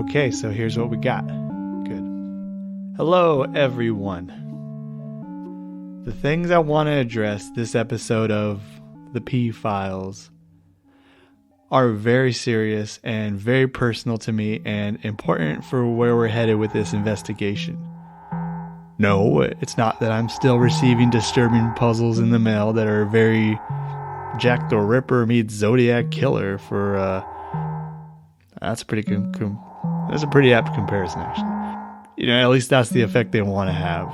Okay, so here's what we got. Good. Hello, everyone. The things I want to address this episode of the P Files are very serious and very personal to me and important for where we're headed with this investigation. No, it's not that I'm still receiving disturbing puzzles in the mail that are very Jack the Ripper meets Zodiac Killer for, that's a pretty that's a pretty apt comparison, actually. You know, at least that's the effect they want to have.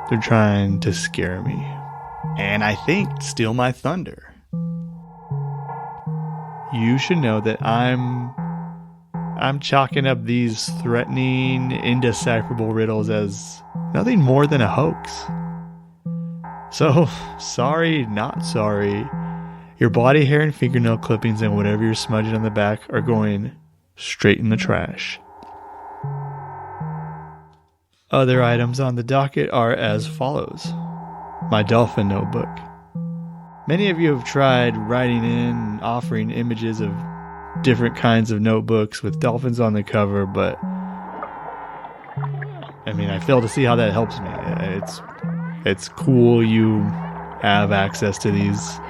They're trying to scare me. And I think steal my thunder. You should know that I'm chalking up these threatening, indecipherable riddles as nothing more than a hoax. So, sorry, not sorry. Your body hair and fingernail clippings and whatever you're smudging on the back are going straight in the trash. Other items on the docket are as follows. My dolphin notebook. Many of you have tried writing in and offering images of different kinds of notebooks with dolphins on the cover, but I mean, I fail to see how that helps me. It's cool you have access to these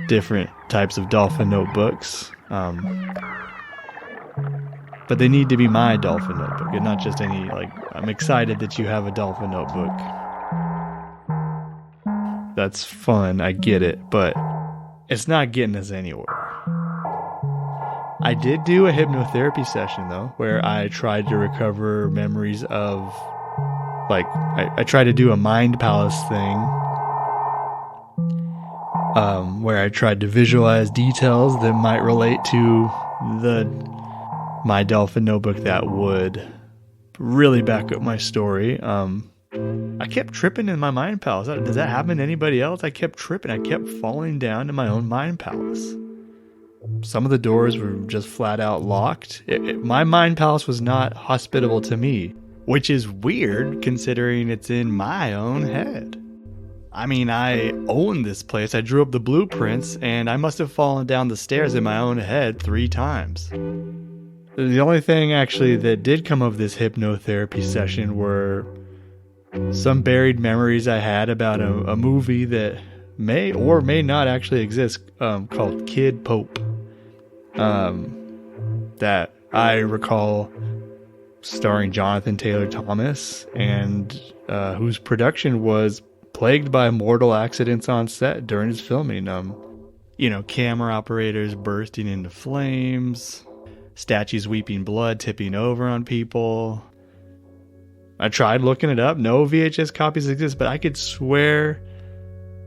different types of dolphin notebooks, but they need to be my dolphin notebook and not just any, I'm excited that you have a dolphin notebook. That's fun, I get it, but it's not getting us anywhere. I did do a hypnotherapy session, though, where I tried to recover memories of, I tried to do a mind palace thing, where I tried to visualize details that might relate to my dolphin notebook that would really back up my story. I kept tripping in my mind palace. Does that happen to anybody else? I kept tripping. I kept falling down in my own mind palace. Some of the doors were just flat out locked. My mind palace was not hospitable to me, which is weird considering it's in my own head. I mean, I own this place. I drew up the blueprints, and I must have fallen down the stairs in my own head 3 times. The only thing actually that did come of this hypnotherapy session were some buried memories I had about a movie that may or may not actually exist, called Kid Pope, that I recall starring Jonathan Taylor Thomas, and whose production was plagued by mortal accidents on set during its filming. Camera operators bursting into flames, statues weeping blood, tipping over on people. I tried looking it up. No VHS copies exist, but I could swear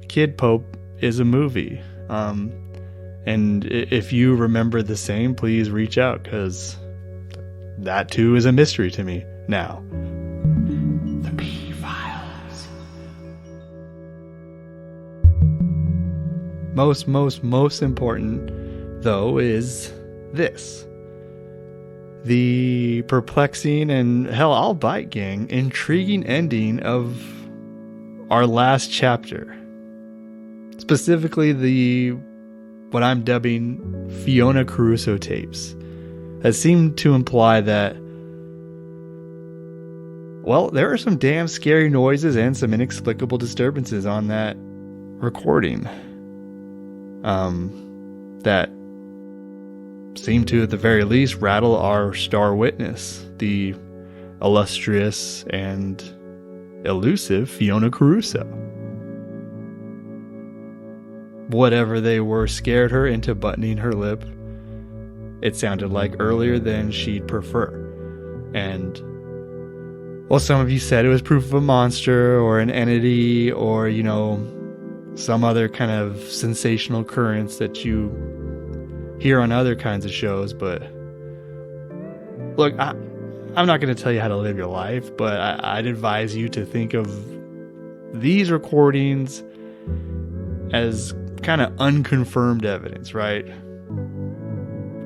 Kid Pope is a movie. And if you remember the same, please reach out, because that too is a mystery to me now. The P-Files. Most important, though, is this. The perplexing and, hell, I'll bite, gang, intriguing ending of our last chapter. Specifically what I'm dubbing Fiona Caruso tapes, that seem to imply that, well, there are some damn scary noises and some inexplicable disturbances on that recording that seem to, at the very least, rattle our star witness, the illustrious and elusive Fiona Caruso. Whatever they were scared her into buttoning her lip, it sounded like earlier than she'd prefer. And, well, some of you said it was proof of a monster or an entity or, some other kind of sensational occurrence that you hear on other kinds of shows. But look, I'm not going to tell you how to live your life, but I'd advise you to think of these recordings as kind of unconfirmed evidence, right?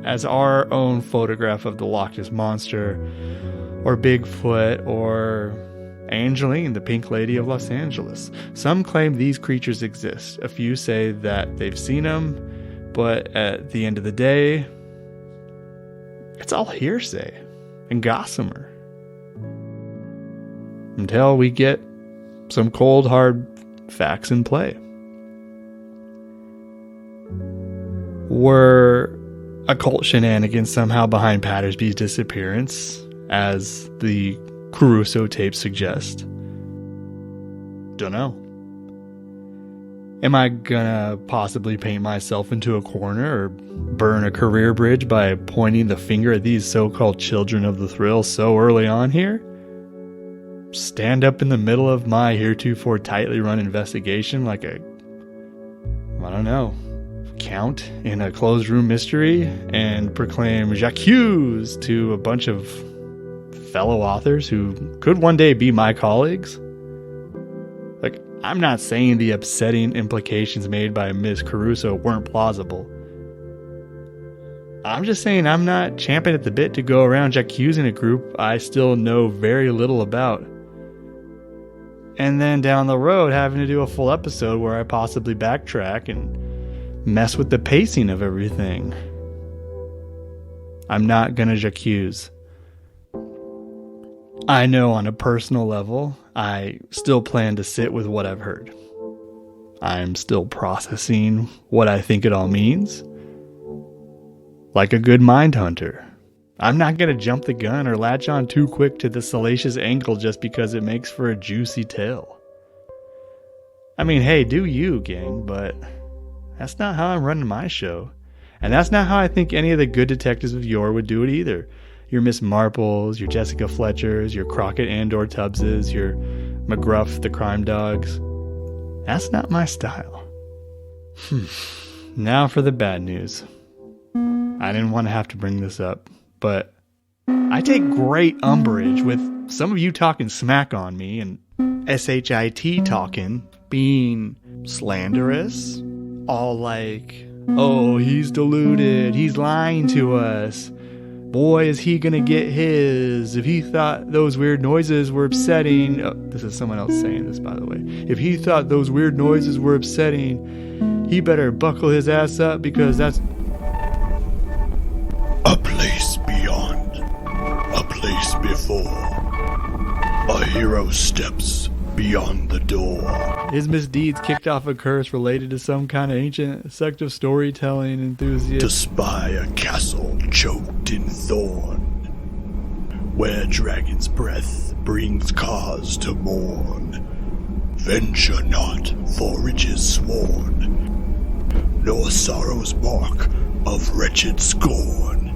As our own photograph of the Loch Ness Monster, or Bigfoot, or Angeline, the Pink Lady of Los Angeles. Some claim these creatures exist. A few say that they've seen them, but at the end of the day, It's all hearsay and gossamer. Until we get some cold, hard facts in play. Were occult shenanigans somehow behind Pattersby's disappearance, as the Caruso tapes suggest? Dunno. Am I gonna possibly paint myself into a corner or burn a career bridge by pointing the finger at these so-called children of the thrill so early on here? Stand up in the middle of my heretofore tightly run investigation like a, I don't know, count in a closed room mystery and proclaim j'accuse to a bunch of fellow authors who could one day be my colleagues? Like, I'm not saying the upsetting implications made by Miss Caruso weren't plausible. I'm just saying I'm not champing at the bit to go around accusing a group I still know very little about. And then down the road having to do a full episode where I possibly backtrack and mess with the pacing of everything. I'm not gonna j'accuse. I know on a personal level, I still plan to sit with what I've heard. I'm still processing what I think it all means. Like a good mind hunter. I'm not going to jump the gun or latch on too quick to the salacious angle just because it makes for a juicy tale. I mean, hey, do you, gang, but that's not how I'm running my show. And that's not how I think any of the good detectives of yore would do it either. Your Miss Marples, your Jessica Fletchers, your Crockett Andor Tubbses, your McGruff the Crime Dogs. That's not my style. Now for the bad news. I didn't want to have to bring this up, but I take great umbrage with some of you talking smack on me and SHIT talking, being slanderous, all like, oh, he's deluded, he's lying to us. Boy, is he gonna get his. If he thought those weird noises were upsetting... Oh, this is someone else saying this, by the way. If he thought those weird noises were upsetting, he better buckle his ass up because that's... A place beyond. A place before. A hero steps beyond the door. His misdeeds kicked off a curse related to some kind of ancient sect of storytelling enthusiast. To spy a castle choked in thorn, where dragon's breath brings cause to mourn. Venture not, for riches sworn, nor sorrow's mark of wretched scorn.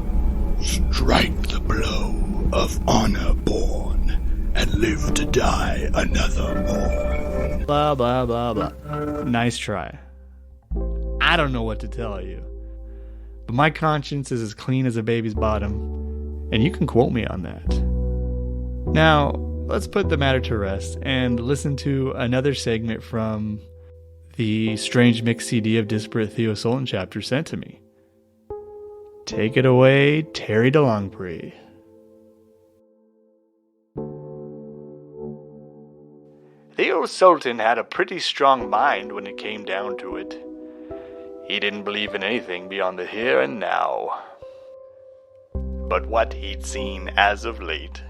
Strike the blow of honor born, and live to die another morn. Blah, blah, blah, blah. Nice try. I don't know what to tell you. But my conscience is as clean as a baby's bottom, and you can quote me on that. Now, let's put the matter to rest and listen to another segment from the Strange Mix CD of Disparate Theo Sultan chapter sent to me. Take it away, Teri Delongpre. Theo Sultan had a pretty strong mind when it came down to it. He didn't believe in anything beyond the here and now. But what he'd seen as of late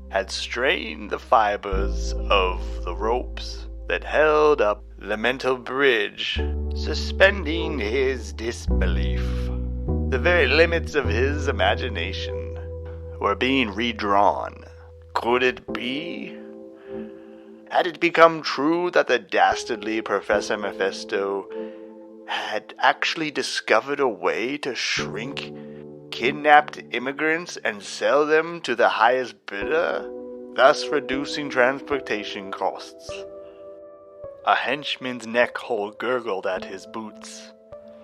had strained the fibers of the ropes that held up the mental bridge, suspending his disbelief. The very limits of his imagination were being redrawn. Could it be? Had it become true that the dastardly Professor Mephisto had actually discovered a way to shrink kidnapped immigrants and sell them to the highest bidder, thus reducing transportation costs? A henchman's neck hole gurgled at his boots.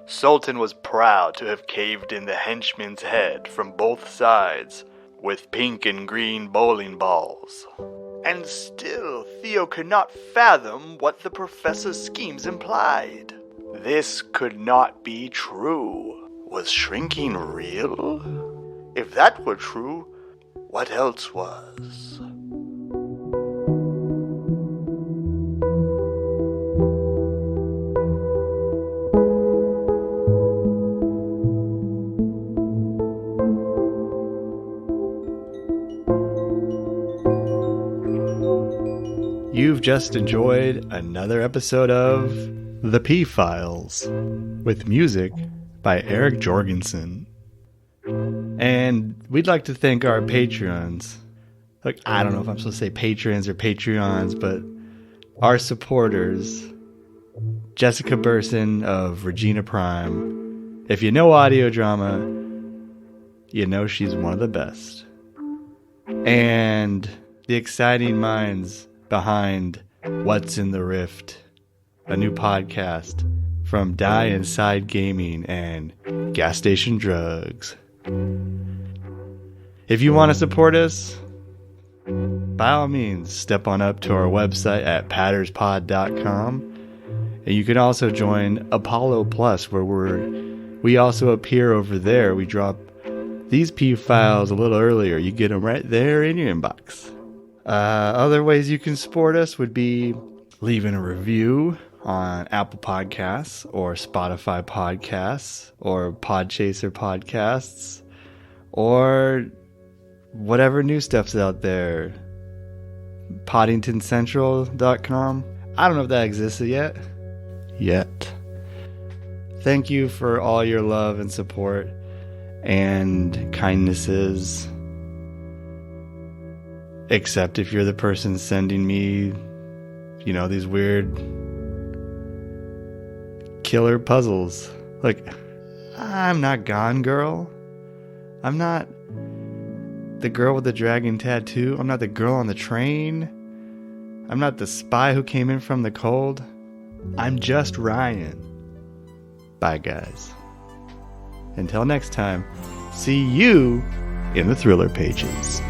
Sultan was proud to have caved in the henchman's head from both sides with pink and green bowling balls. And still, Theo could not fathom what the professor's schemes implied. This could not be true. Was shrinking real? If that were true, what else was? You've just enjoyed another episode of The P-Files with music by Erik Jorgensen. And we'd like to thank our Patreons. Look, I don't know if I'm supposed to say patrons or Patreons, but our supporters. Jessica Burson of Regina Prime. If you know audio drama, you know she's one of the best. And the exciting minds behind What's in the Rift, a new podcast from Die Inside Gaming and Gas Station Drugs. If you want to support us, by all means, step on up to our website at patterspod.com. And you can also join Apollo Plus, where we also appear over there. We drop these P-Files a little earlier. You get them right there in your inbox. Other ways you can support us would be leaving a review on Apple Podcasts or Spotify Podcasts or Podchaser Podcasts or whatever new stuff's out there. PoddingtonCentral.com. I don't know if that exists yet. Thank you for all your love and support and kindnesses. Except if you're the person sending me, these weird killer puzzles. Like, I'm not Gone Girl. I'm not the girl with the dragon tattoo. I'm not the girl on the train. I'm not the spy who came in from the cold. I'm just Ryan. Bye, guys. Until next time, see you in the thriller pages.